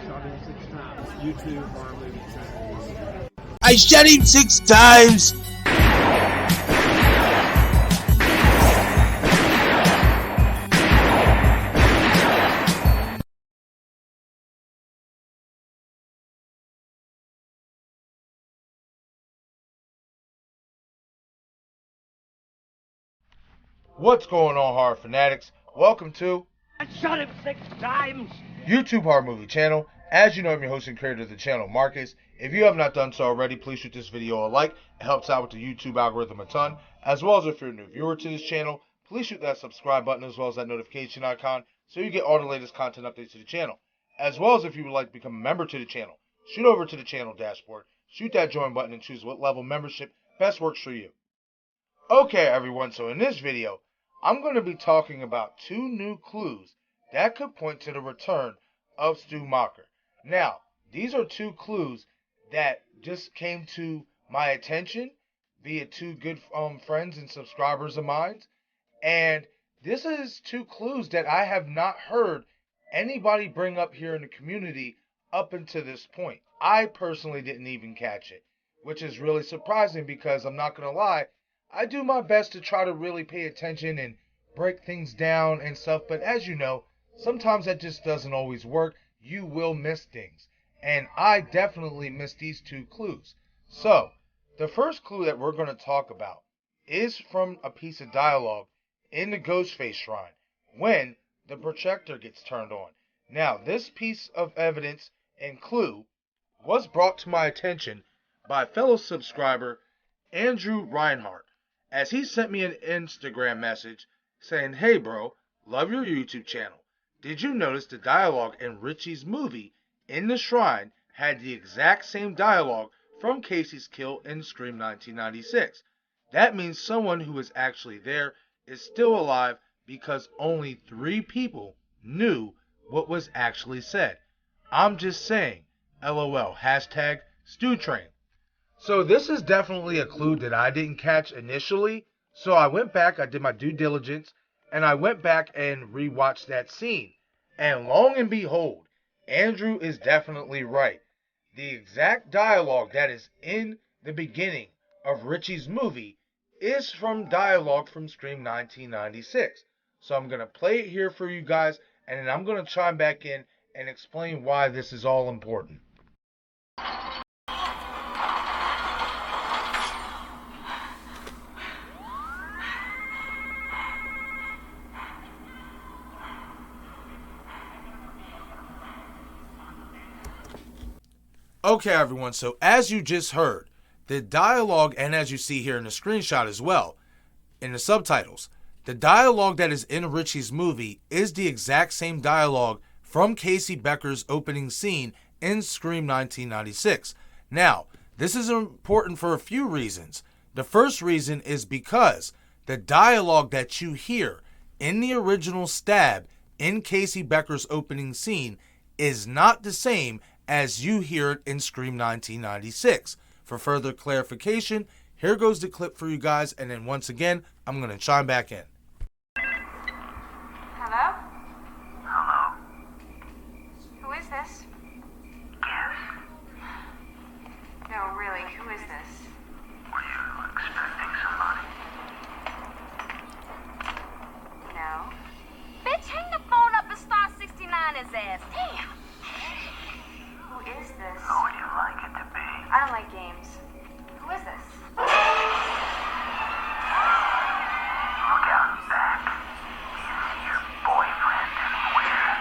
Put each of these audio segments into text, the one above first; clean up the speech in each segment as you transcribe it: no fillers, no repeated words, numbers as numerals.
Shot him 6 times. YouTube horror movie channel. I shot him 6 times! What's going on, horror fanatics? Welcome to I shot him 6 times! YouTube Horror Movie Channel. As you know, I'm your host and creator of the channel, Marcus. If you have not done so already, please shoot this video a like. It helps out with the YouTube algorithm a ton. As well as if you're a new viewer to this channel, please shoot that subscribe button as well as that notification icon so you get all the latest content updates to the channel. As well as if you would like to become a member to the channel, shoot over to the channel dashboard, shoot that join button and choose what level membership best works for you. Okay everyone, so in this video, I'm going to be talking about 2 new clues that could point to the return of Stu Macher. Now, these are 2 clues that just came to my attention via 2 good friends and subscribers of mine. And this is 2 clues that I have not heard anybody bring up here in the community up until this point. I personally didn't even catch it, which is really surprising because I'm not going to lie, I do my best to try to really pay attention and break things down and stuff, but as you know, sometimes that just doesn't always work. You will miss things, and I definitely missed these 2 clues. So, the first clue that we're going to talk about is from a piece of dialogue in the Ghostface shrine when the projector gets turned on. Now, this piece of evidence and clue was brought to my attention by fellow subscriber Andrew Reinhardt, as he sent me an Instagram message saying, "Hey bro, love your YouTube channel. Did you notice the dialogue in Richie's movie in the shrine had the exact same dialogue from Casey's kill in Scream 1996? That means someone who was actually there is still alive because only 3 people knew what was actually said. I'm just saying, LOL, hashtag StuTrain." So this is definitely a clue that I didn't catch initially. So I went back, I did my due diligence, and I went back and rewatched that scene. And long and behold, Andrew is definitely right. The exact dialogue that is in the beginning of Richie's movie is from dialogue from Scream 1996. So I'm going to play it here for you guys, and then I'm going to chime back in and explain why this is all important. Okay everyone, so as you just heard, the dialogue, and as you see here in the screenshot as well, in the subtitles, the dialogue that is in Richie's movie is the exact same dialogue from Casey Becker's opening scene in Scream 1996. Now, this is important for a few reasons. The first reason is because the dialogue that you hear in the original stab in Casey Becker's opening scene is not the same as you hear it in Scream 1996. For further clarification, here goes the clip for you guys, and then once again, I'm going to chime back in. Hello? Hello? Who is this? Yes. No, really, who is this? Were you expecting somebody? No. Bitch, hang the phone up and star 69 his ass. Damn. Who is this? Who would you like it to be? I don't like games. Who is this? Look out back. Do you see your boyfriend anywhere?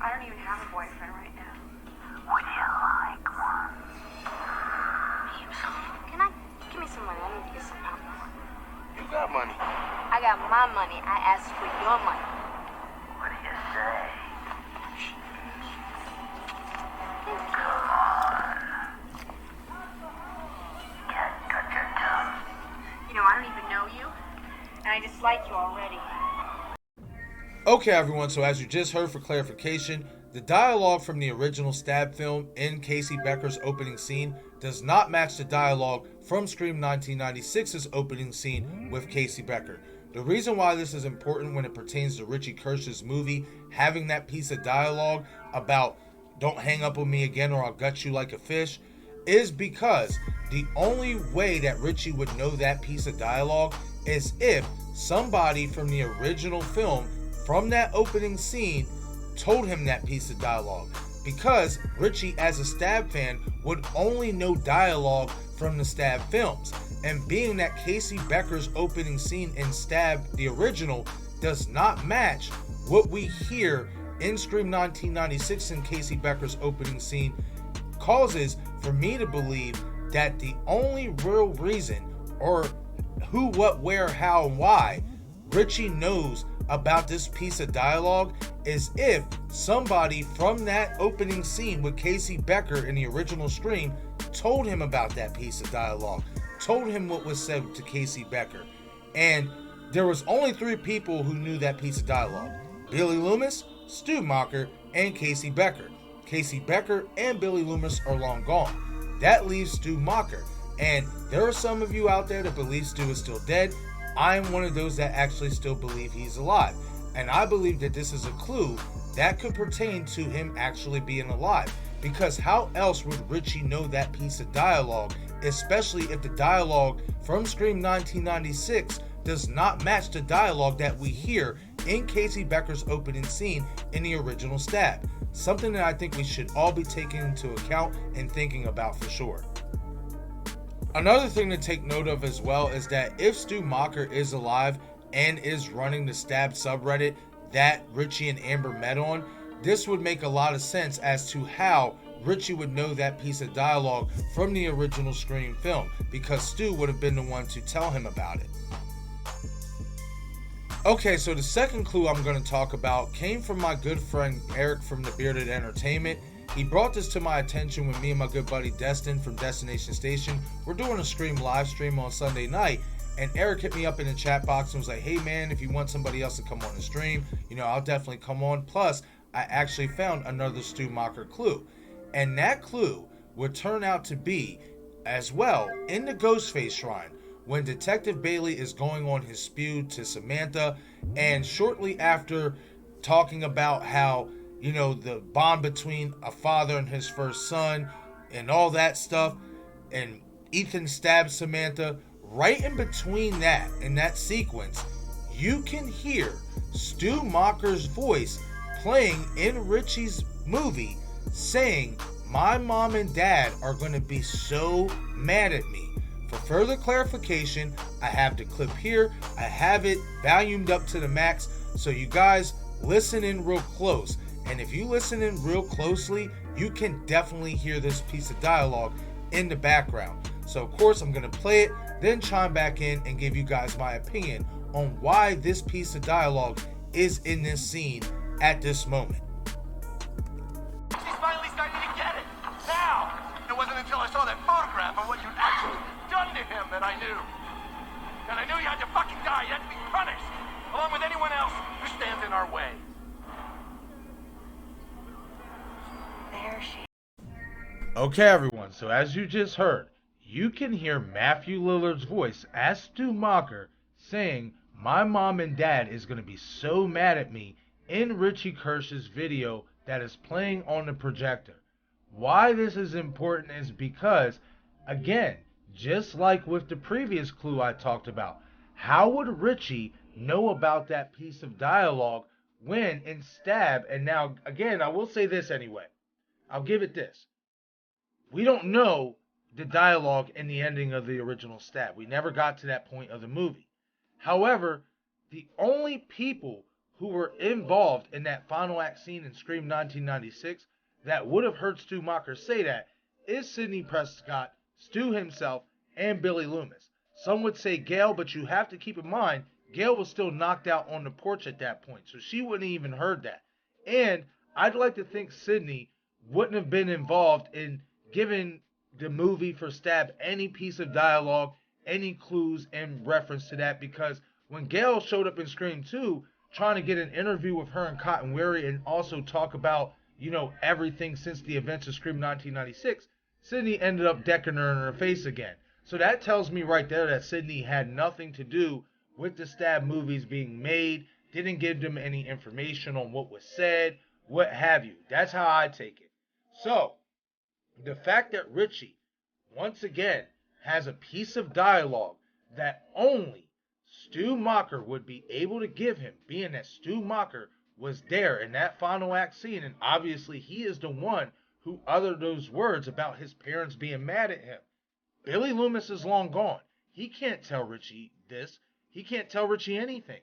I don't even have a boyfriend right now. Would you like one? Give me some money. I need to get some popcorn. You got money. I got my money. I asked for your money. What do you say? I don't even know you, and I dislike you already. Okay everyone, so as you just heard, for clarification, the dialogue from the original stab film in Casey Becker's opening scene does not match the dialogue from Scream 1996's opening scene with Casey Becker. The reason why this is important when it pertains to Richie Kirsch's movie, having that piece of dialogue about "don't hang up on me again or I'll gut you like a fish," is because the only way that Richie would know that piece of dialogue is if somebody from the original film, from that opening scene, told him that piece of dialogue. Because Richie, as a Stab fan, would only know dialogue from the Stab films. And being that Casey Becker's opening scene in Stab, the original, does not match what we hear in Scream 1996 in Casey Becker's opening scene, causes for me to believe that the only real reason, or who, what, where, how, and why Richie knows about this piece of dialogue is if somebody from that opening scene with Casey Becker in the original Scream told him about that piece of dialogue, told him what was said to Casey Becker. And there was only 3 people who knew that piece of dialogue: Billy Loomis, Stu Macher, and Casey Becker. Casey Becker and Billy Loomis are long gone. That leaves Stu Macher. And there are some of you out there that believe Stu is still dead. I am one of those that actually still believe he's alive. And I believe that this is a clue that could pertain to him actually being alive. Because how else would Richie know that piece of dialogue, especially if the dialogue from Scream 1996 does not match the dialogue that we hear in Casey Becker's opening scene in the original Stab? Something that I think we should all be taking into account and thinking about for sure. Another thing to take note of as well is that if Stu Macher is alive and is running the Stab subreddit that Richie and Amber met on, this would make a lot of sense as to how Richie would know that piece of dialogue from the original Scream film, because Stu would have been the one to tell him about it. Okay, so the second clue I'm going to talk about came from my good friend Eric from The Bearded Entertainment. He brought this to my attention when me and my good buddy Destin from Destination Station were doing a Scream live stream on Sunday night, and Eric hit me up in the chat box and was like, "Hey man, if you want somebody else to come on the stream, I'll definitely come on." Plus, I actually found another Stu Macher clue, and that clue would turn out to be as well in the Ghostface shrine when Detective Bailey is going on his spew to Samantha, and shortly after talking about how the bond between a father and his first son and all that stuff, and Ethan stabs Samantha. Right in between that, in that sequence, you can hear Stu Macher's voice playing in Richie's movie saying, "My mom and dad are going to be so mad at me." For further clarification, I have the clip here. I have it volumed up to the max, so you guys listen in real close. And if you listen in real closely, you can definitely hear this piece of dialogue in the background. So of course I'm going to play it, then chime back in and give you guys my opinion on why this piece of dialogue is in this scene at this moment. She's finally starting to get it. Now! It wasn't until I saw that photograph of what you'd actually done to him that I knew. And I knew you had to fucking die. You had to be punished, along with anyone else who stands in our way. There she Okay everyone, so as you just heard, you can hear Matthew Lillard's voice as Stu Macher saying, "My mom and dad is going to be so mad at me," in Richie Kirsch's video that is playing on the projector. Why this is important is because, again, just like with the previous clue I talked about, how would Richie know about that piece of dialogue when in Stab? And now, again, I will say this anyway. I'll give it this. We don't know the dialogue in the ending of the original Stab. We never got to that point of the movie. However, the only people who were involved in that final act scene in Scream 1996 that would have heard Stu Macher say that is Sidney Prescott, Stu himself, and Billy Loomis. Some would say Gail, but you have to keep in mind, Gail was still knocked out on the porch at that point, so she wouldn't have even heard that. And I'd like to think Sidney wouldn't have been involved in giving the movie for Stab any piece of dialogue, any clues in reference to that, because when Gail showed up in Scream 2 trying to get an interview with her and Cotton Weary and also talk about, everything since the events of Scream 1996, Sidney ended up decking her in her face again. So that tells me right there that Sidney had nothing to do with the Stab movies being made, didn't give them any information on what was said, what have you. That's how I take it. So, the fact that Richie, once again, has a piece of dialogue that only Stu Macher would be able to give him, being that Stu Macher was there in that final act scene, and obviously he is the one who uttered those words about his parents being mad at him. Billy Loomis is long gone. He can't tell Richie this. He can't tell Richie anything.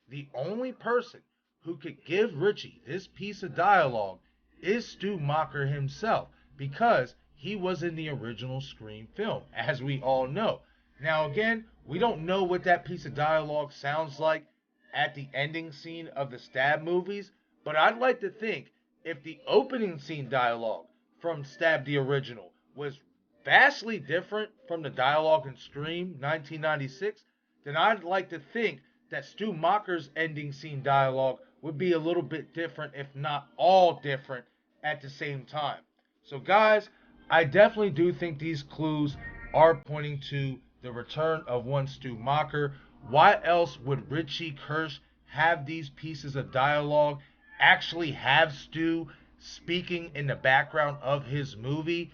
The only person who could give Richie this piece of dialogue is Stu Macher himself, because he was in the original Scream film, as we all know. Now again, we don't know what that piece of dialogue sounds like at the ending scene of the Stab movies, but I'd like to think if the opening scene dialogue from Stab the original was vastly different from the dialogue in Scream 1996, then I'd like to think that Stu Macher's ending scene dialogue would be a little bit different, if not all different, at the same time. So guys, I definitely do think these clues are pointing to the return of one Stu Macher. Why else would Richie Kirsch have these pieces of dialogue, actually have Stu speaking in the background of his movie?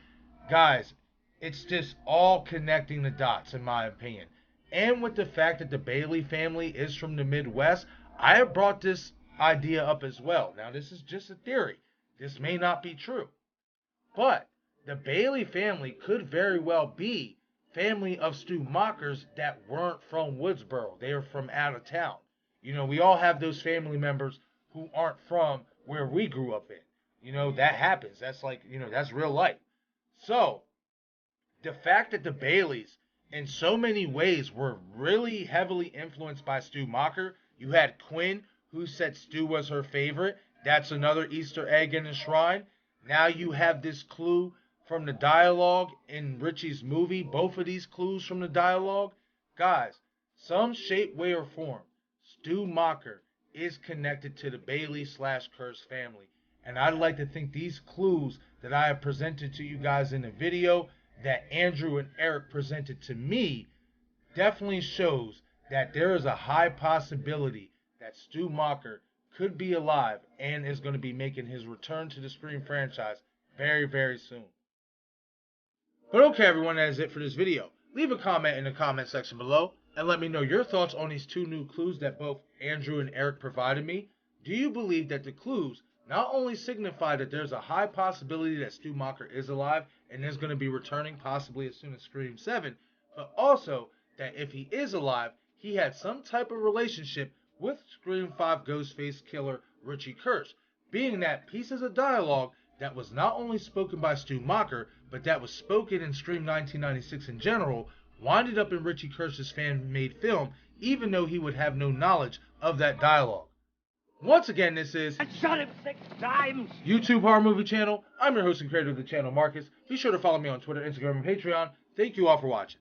Guys, it's just all connecting the dots, in my opinion. And with the fact that the Bailey family is from the Midwest, I have brought this idea up as well. Now, this is just a theory. This may not be true. But the Bailey family could very well be family of Stu Machers that weren't from Woodsboro. They are from out of town. You know, we all have those family members who aren't from where we grew up in. You know, that happens. That's like, you know, that's real life. So, the fact that the Baileys in so many ways were really heavily influenced by Stu Macher. You had Quinn, who said Stu was her favorite. That's another Easter egg in the shrine. Now you have this clue from the dialogue in Richie's movie. Both of these clues from the dialogue. Guys, some shape, way, or form, Stu Macher is connected to the Bailey/Curse family. And I'd like to think these clues that I have presented to you guys in the video, that Andrew and Eric presented to me, definitely shows that there is a high possibility that Stu Macher could be alive and is going to be making his return to the Scream franchise very, very soon. But okay, everyone, that is it for this video. Leave a comment in the comment section below and let me know your thoughts on these two new clues that both Andrew and Eric provided me. Do you believe that the clues not only signify that there's a high possibility that Stu Macher is alive and is going to be returning possibly as soon as Scream 7, but also that if he is alive, he had some type of relationship with Scream 5 Ghostface killer Richie Kirsch, being that pieces of dialogue that was not only spoken by Stu Macher, but that was spoken in Scream 1996 in general, winded up in Richie Kirsch's fan-made film, even though he would have no knowledge of that dialogue. Once again, this is I shot him 6 times! YouTube Horror Movie Channel. I'm your host and creator of the channel, Marcus. Be sure to follow me on Twitter, Instagram, and Patreon. Thank you all for watching.